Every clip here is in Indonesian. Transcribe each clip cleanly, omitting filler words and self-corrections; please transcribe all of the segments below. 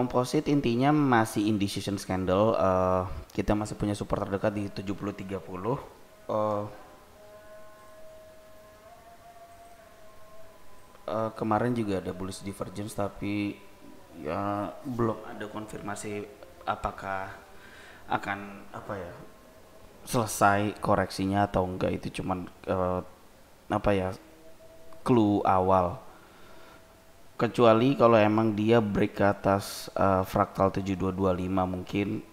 komposit intinya masih indecision scandal. Kita masih punya support terdekat di 70.30. Eh, Kemarin juga ada bullish divergence tapi ya belum ada konfirmasi apakah akan apa ya selesai koreksinya atau enggak. Itu cuman apa ya clue awal, kecuali kalau emang dia break ke atas fraktal 7225 mungkin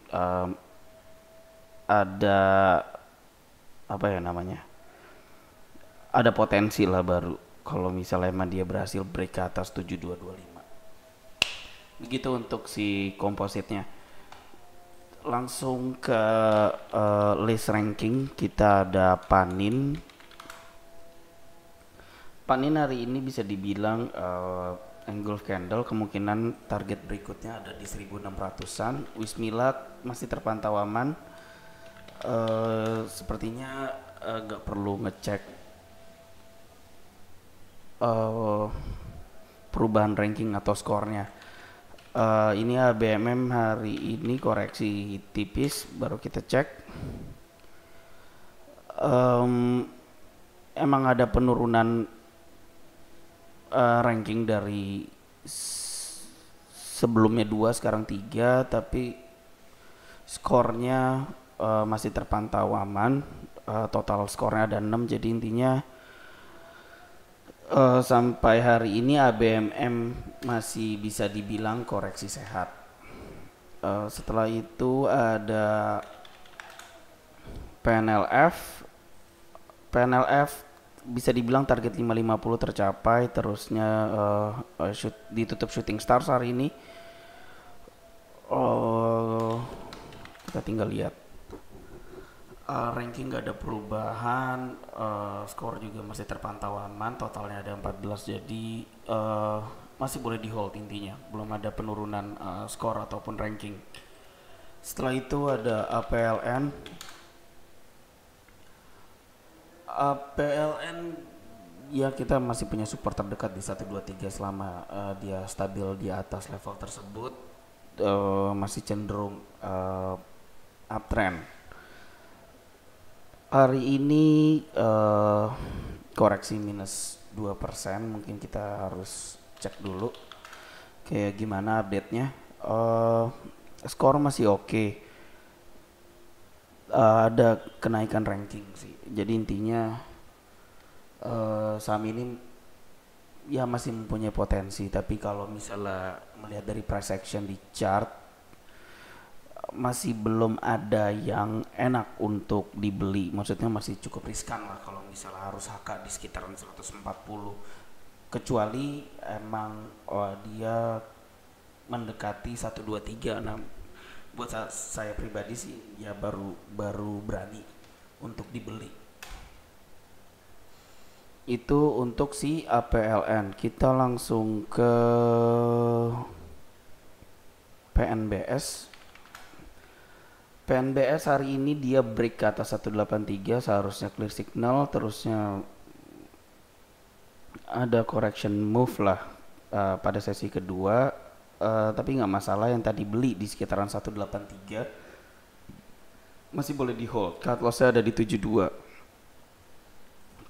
ada apa ya namanya, ada potensi lah baru kalau misalnya emang dia berhasil break ke atas 7225. Begitu untuk si kompositnya. Langsung ke list ranking, kita ada Panin. Panin hari ini bisa dibilang engulf candle, kemungkinan target berikutnya ada di 1600-an. Wismila masih terpantau aman. Sepertinya nggak perlu ngecek perubahan ranking atau skornya. Ini ABMM hari ini koreksi tipis, baru kita cek. Emang ada penurunan ranking dari sebelumnya 2 sekarang 3, tapi skornya masih terpantau aman. Total skornya ada 6, jadi intinya sampai hari ini ABMM masih bisa dibilang koreksi sehat. Setelah itu ada PNLF. PNLF bisa dibilang target 550 tercapai, terusnya ditutup shooting stars hari ini. Kita tinggal lihat ranking gak ada perubahan, skor juga masih terpantau aman, totalnya ada 14, jadi masih boleh di hold intinya, belum ada penurunan skor ataupun ranking. Setelah itu ada APLN. APLN ya kita masih punya support terdekat di 123 selama dia stabil di atas level tersebut, masih cenderung uptrend. Hari ini koreksi minus 2%, mungkin kita harus cek dulu kayak gimana update-nya. Skor masih oke. Ada kenaikan ranking sih. Jadi intinya saham ini ya masih mempunyai potensi, tapi kalau misalnya melihat dari price action di chart masih belum ada yang enak untuk dibeli. Maksudnya masih cukup riskan lah kalau misalnya harus HK di sekitaran 140, kecuali emang dia mendekati 123. Nah buat saya pribadi sih ya baru berani untuk dibeli. Itu untuk si APLN. Kita langsung ke PNBS. PNBS hari ini dia break ke atas 183, seharusnya clear signal, terusnya ada correction move lah pada sesi kedua, tapi nggak masalah, yang tadi beli di sekitaran 183 masih boleh di hold. Cut lossnya ada di 72.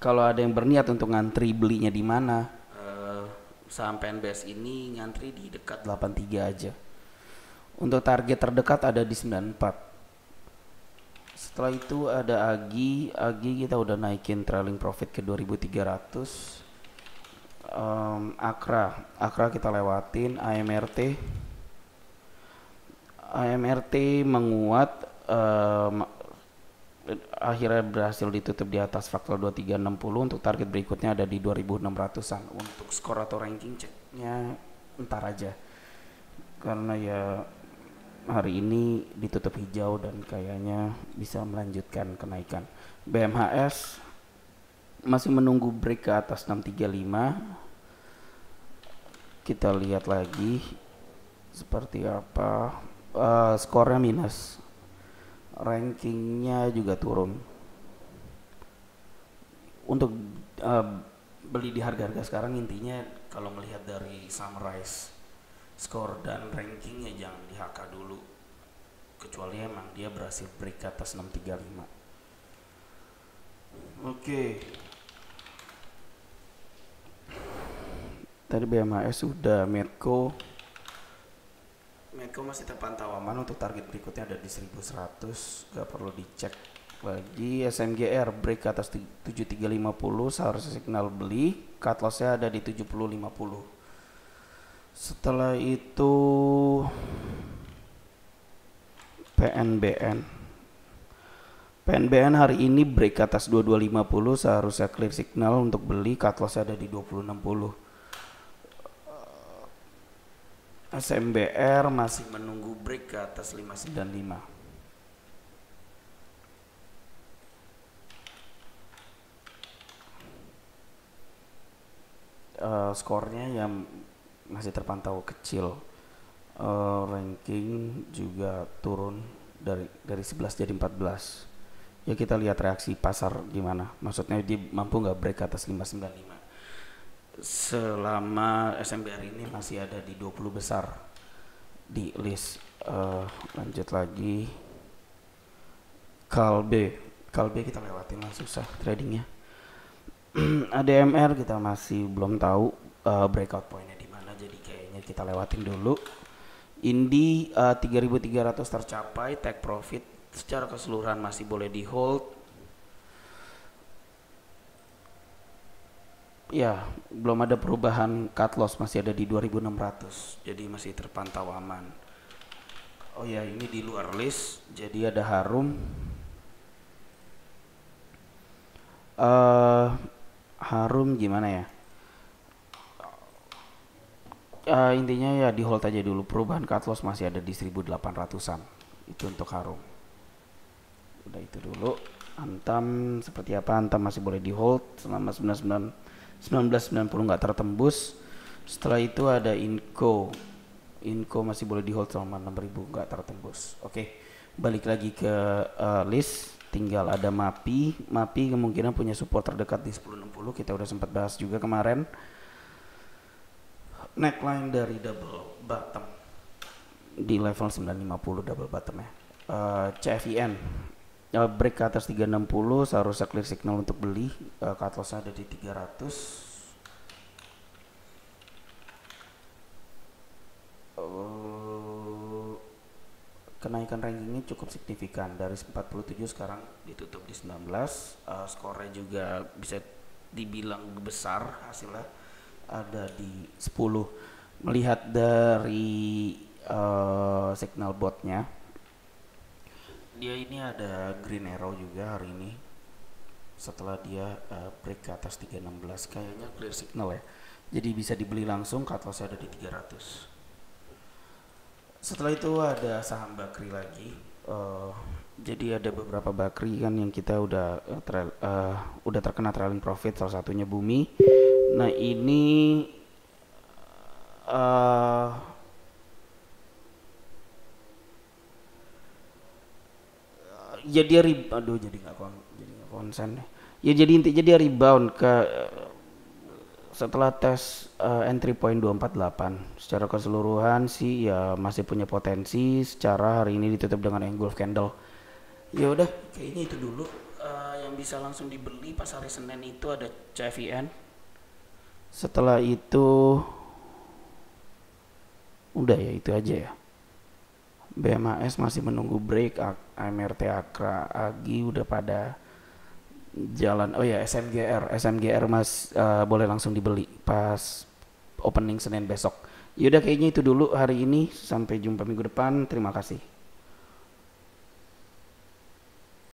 Kalau ada yang berniat untuk ngantri belinya di mana, saham PNBS ini ngantri di dekat 83 aja. Untuk target terdekat ada di 94. Setelah itu ada Agi kita udah naikin trailing profit ke 2300. Akra kita lewatin. AMRT menguat, akhirnya berhasil ditutup di atas fraktal 2360. Untuk target berikutnya ada di 2600-an. Untuk skor atau ranking ceknya ntar aja, karena ya hari ini ditutup hijau dan kayaknya bisa melanjutkan kenaikan. BMHS masih menunggu break ke atas 635. Kita lihat lagi seperti apa. Skornya minus, rankingnya juga turun. Untuk beli di harga-harga sekarang intinya kalau melihat dari summarize skor dan rankingnya jangan di HK dulu, kecuali emang dia berhasil break ke atas 635. Oke. Tadi BMAS sudah, Medco masih terpantau aman. Untuk target berikutnya ada di 1100, gak perlu dicek lagi. SMGR break ke atas 7350, seharusnya signal beli, cut lossnya ada di 7050. Setelah itu PNBN hari ini break ke atas 2250, seharusnya clear signal untuk beli, cut lossnya ada di 2060. SMBR masih menunggu break ke atas 595. Skornya yang masih terpantau kecil. Ranking juga turun dari 11 jadi 14. Ya kita lihat reaksi pasar gimana. Maksudnya dia mampu nggak break ke atas 595. Selama SMBR ini masih ada di 20 besar di list. Lanjut lagi. Kalbe kita lewatin lah, susah tradingnya. ADMR kita masih belum tahu breakout pointnya di mana, jadi kayaknya kita lewatin dulu. Indi 3.300 tercapai, take profit secara keseluruhan masih boleh di hold. Ya, belum ada perubahan, cut loss masih ada di 2.600, jadi masih terpantau aman. Oh ya, ini di luar list, jadi ada Harum. Harum gimana ya? Intinya ya di hold aja dulu, perubahan cut loss masih ada di 1.800-an. Itu untuk Harum. Udah itu dulu. Antam seperti apa? Antam masih boleh di hold selama 1990 nggak tertembus. Setelah itu ada Inco masih boleh di hold selama 6.000 nggak tertembus. Oke, balik lagi ke list. Tinggal ada MAPI kemungkinan punya support terdekat di 1060, kita udah sempat bahas juga kemarin. Neckline dari double bottom di level 950 double bottom ya. CFIN break ke atas 360, seharusnya clear signal untuk beli, cut loss ada di 300. Kenaikan rankingnya cukup signifikan, dari 47 sekarang ditutup di 19. Skornya juga bisa dibilang besar, hasilnya ada di 10. Melihat dari signal botnya, dia ini ada green arrow juga hari ini. Setelah dia break ke atas 316, kayaknya clear signal ya. Jadi bisa dibeli langsung, cut loss ada di 300. Setelah itu ada saham Bakri lagi. Jadi ada beberapa Bakri kan yang kita udah terkena trailing profit, salah satunya Bumi. Nah ini ya dia jadi nggak konsen. Ya jadi intinya dia rebound ke setelah tes entry point 248. Secara keseluruhan sih ya masih punya potensi. Secara hari ini ditutup dengan engulf candle. Ya udah, kayaknya itu dulu yang bisa langsung dibeli pas hari Senin itu ada CFIN. Setelah itu udah ya itu aja ya. BMAS masih menunggu break, AMRT, Akra, Agi udah pada jalan. Oh ya, SMGR boleh langsung dibeli pas opening Senin besok. Yaudah kayaknya itu dulu hari ini, sampai jumpa minggu depan, terima kasih.